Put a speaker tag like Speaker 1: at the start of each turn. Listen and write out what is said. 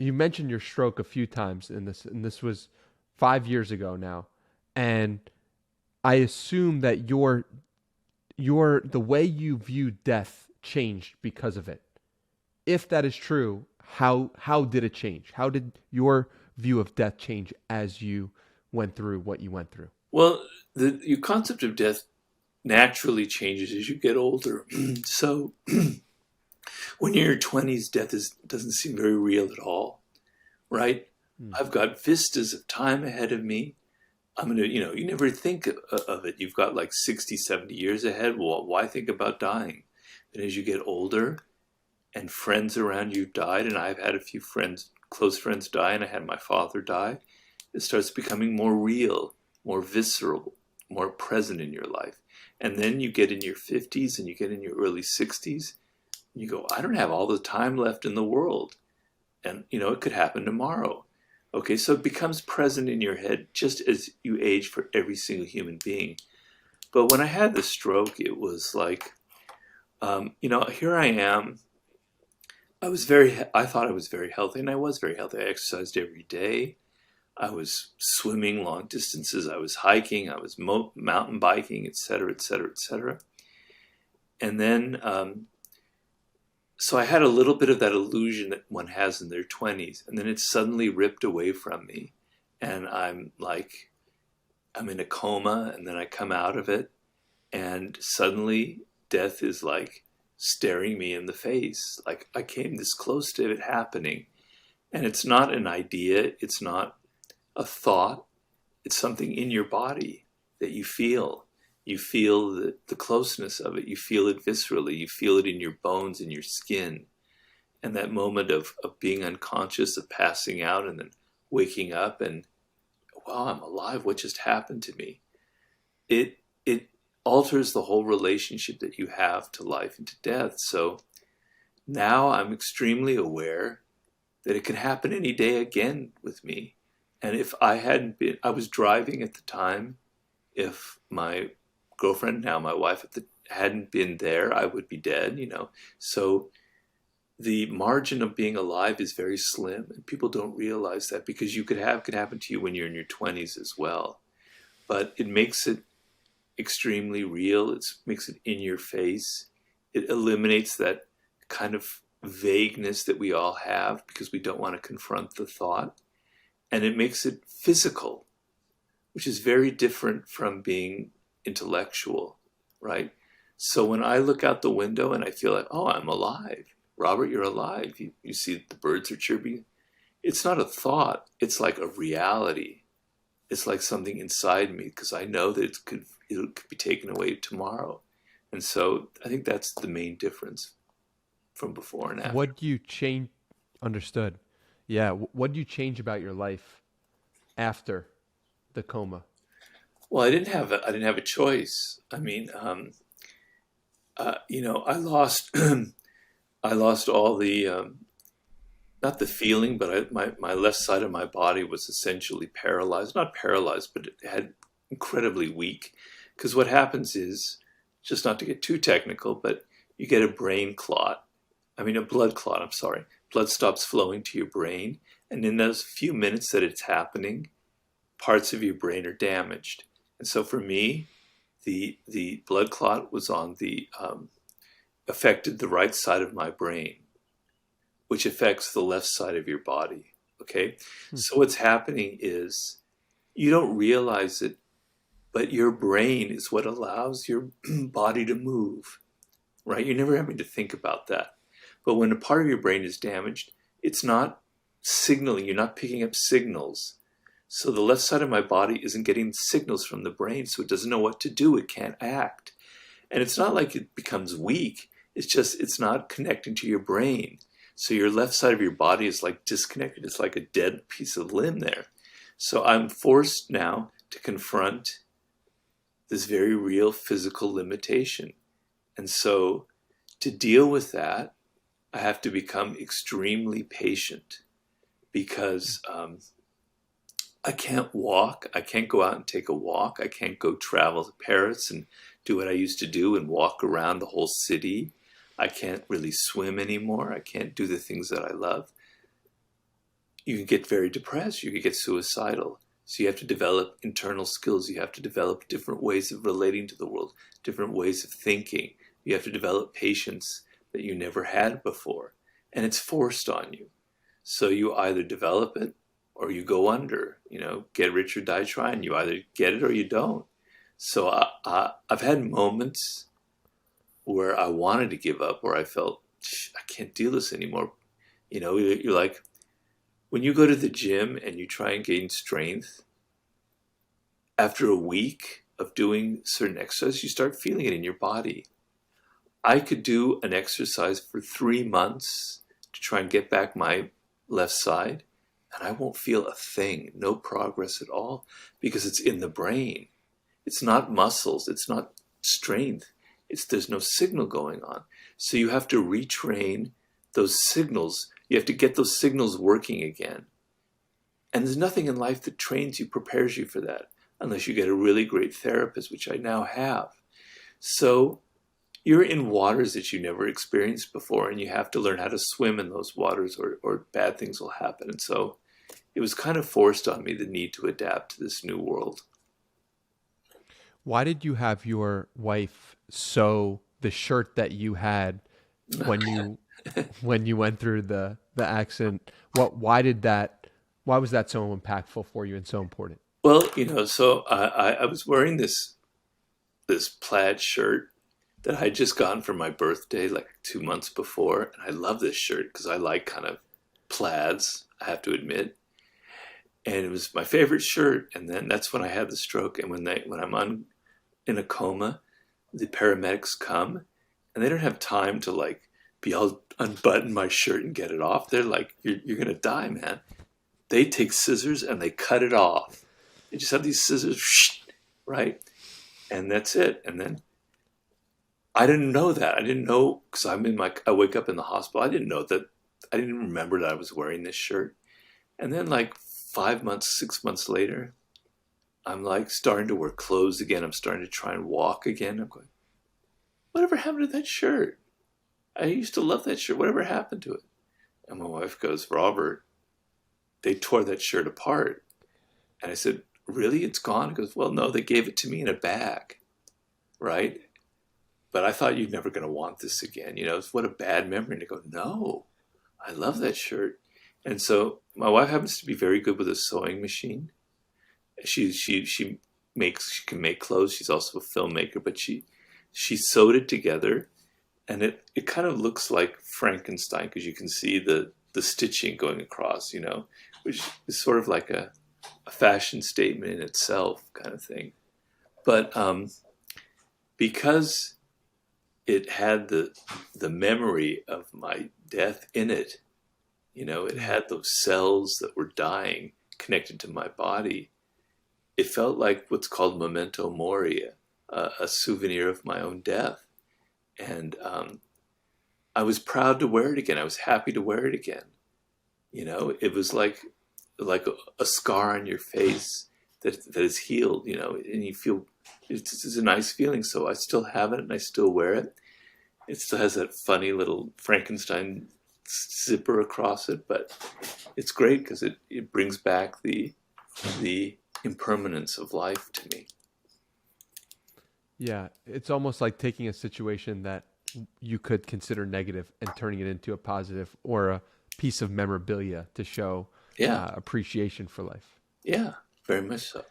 Speaker 1: you mentioned your stroke a few times in this, and this was 5 years ago now, and I assume that your the way you view death changed because of it. If that is true, how did it change? How did your view of death change as you went through what you went through?
Speaker 2: Well, your concept of death naturally changes as you get older. So when you're in your 20s, doesn't seem very real at all, right?
Speaker 1: Hmm.
Speaker 2: I've got vistas of time ahead of me. I'm going to, you never think of it. You've got like 60, 70 years ahead. Well, why think about dying? And as you get older and friends around you died, and I've had a few friends, close friends die, and I had my father die, it starts becoming more real, more visceral, more present in your life. And then you get in your 50s and you get in your early 60s, and you go, I don't have all the time left in the world. And, it could happen tomorrow. Okay, so it becomes present in your head just as you age for every single human being. But when I had the stroke, it was like, here I am. I thought I was very healthy, and I was very healthy. I exercised every day. I was swimming long distances. I was hiking. I was mountain biking, et cetera, et cetera, et cetera. And then, so I had a little bit of that illusion that one has in their 20s, and then it's suddenly ripped away from me. And I'm in a coma, and then I come out of it, and suddenly death is like staring me in the face. Like I came this close to it happening. And it's not an idea, it's not a thought, it's something in your body that you feel. You feel the closeness of it. You feel it viscerally. You feel it in your bones, in your skin. And that moment of being unconscious, of passing out, and then waking up and, wow, I'm alive. What just happened to me? It alters the whole relationship that you have to life and to death. So now I'm extremely aware that it can happen any day again with me. And if I hadn't been, I was driving at the time. If my girlfriend, now my wife, hadn't been there, I would be dead. So the margin of being alive is very slim, and people don't realize that because could happen to you when you're in your 20s as well. But it makes it extremely real. It makes it in your face. It eliminates that kind of vagueness that we all have because we don't want to confront the thought. And it makes it physical, which is very different from being intellectual, right? So when I look out the window and I feel like, oh, I'm alive. Robert, you're alive. You see the birds are chirping. It's not a thought. It's like a reality. It's like something inside me because I know that it could be taken away tomorrow. And so I think that's the main difference from before and after.
Speaker 1: What do you change? Understood. Yeah. What do you change about your life after the coma?
Speaker 2: Well, I didn't have a choice. I mean, I lost I lost all the not the feeling, but my left side of my body was essentially paralyzed. Not paralyzed, but it had incredibly weak. Because what happens is, just not to get too technical, but you get a brain clot. I mean, a blood clot, I'm sorry. Blood stops flowing to your brain. And in those few minutes that it's happening, parts of your brain are damaged. And so for me, the blood clot was on affected the right side of my brain, which affects the left side of your body. Okay?
Speaker 1: Hmm.
Speaker 2: So what's happening is you don't realize it, but your brain is what allows your body to move, right? You're never having to think about that. But when a part of your brain is damaged, it's not signaling, you're not picking up signals. So the left side of my body isn't getting signals from the brain, so it doesn't know what to do. It can't act. And it's not like it becomes weak. It's just, it's not connecting to your brain. So your left side of your body is like disconnected. It's like a dead piece of limb there. So I'm forced now to confront this very real physical limitation. And so to deal with that, I have to become extremely patient because I can't walk. I can't go out and take a walk. I can't go travel to Paris and do what I used to do and walk around the whole city. I can't really swim anymore. I can't do the things that I love. you can get very depressed. You can get suicidal. So you have to develop internal skills. You have to develop different ways of relating to the world, different ways of thinking. You have to develop patience that you never had before. And it's forced on you. So you either develop it or you go under. Get rich or die trying. You either get it or you don't. So I've had moments where I wanted to give up, where I felt, I can't do this anymore. You're like, when you go to the gym and you try and gain strength, after a week of doing certain exercise, you start feeling it in your body. I could do an exercise for 3 months to try and get back my left side, and I won't feel a thing, no progress at all, because it's in the brain. It's not muscles, it's not strength. There's no signal going on. So you have to retrain those signals. You have to get those signals working again. And there's nothing in life that trains you, prepares you for that, unless you get a really great therapist, which I now have. So you're in waters that you never experienced before, and you have to learn how to swim in those waters, or bad things will happen. And so it was kind of forced on me, the need to adapt to this new world.
Speaker 1: Why did you have your wife sew the shirt that you had when you when you went through the accident? Why was that so impactful for you and so important?
Speaker 2: Well, so I was wearing this plaid shirt that I had just gotten for my birthday like 2 months before. And I love this shirt because I like kind of plaids, I have to admit. And it was my favorite shirt. And then that's when I had the stroke. And when I'm in a coma, the paramedics come and they don't have time to like be all unbutton my shirt and get it off. They're like, you're going to die, man. They take scissors and they cut it off. They just have these scissors, right? And that's it. And then I didn't know that. I didn't know, because I wake up in the hospital. I didn't know that. I didn't remember that I was wearing this shirt. And then like 5 months, 6 months later, I'm like starting to wear clothes again. I'm starting to try and walk again. I'm going, whatever happened to that shirt? I used to love that shirt. Whatever happened to it? And my wife goes, Robert, they tore that shirt apart. And I said, really? It's gone? He goes, well, no, they gave it to me in a bag, right? But I thought you're never going to want this again. What a bad memory. And I go, no, I love that shirt. And so my wife happens to be very good with a sewing machine. She can make clothes. She's also a filmmaker, but she sewed it together, and it kind of looks like Frankenstein, because you can see the stitching going across, which is sort of like a fashion statement in itself kind of thing. But because it had the memory of my death in it, it had those cells that were dying connected to my body. It felt like what's called memento mori, a souvenir of my own death. And I was proud to wear it again. I was happy to wear it again. It was like a scar on your face that is healed, and you feel it's a nice feeling. So I still have it and I still wear it. It still has that funny little Frankenstein zipper across it, but it's great because it brings back the impermanence of life to me.
Speaker 1: Yeah, it's almost like taking a situation that you could consider negative and turning it into a positive, or a piece of memorabilia to show appreciation for life.
Speaker 2: Yeah, very much so.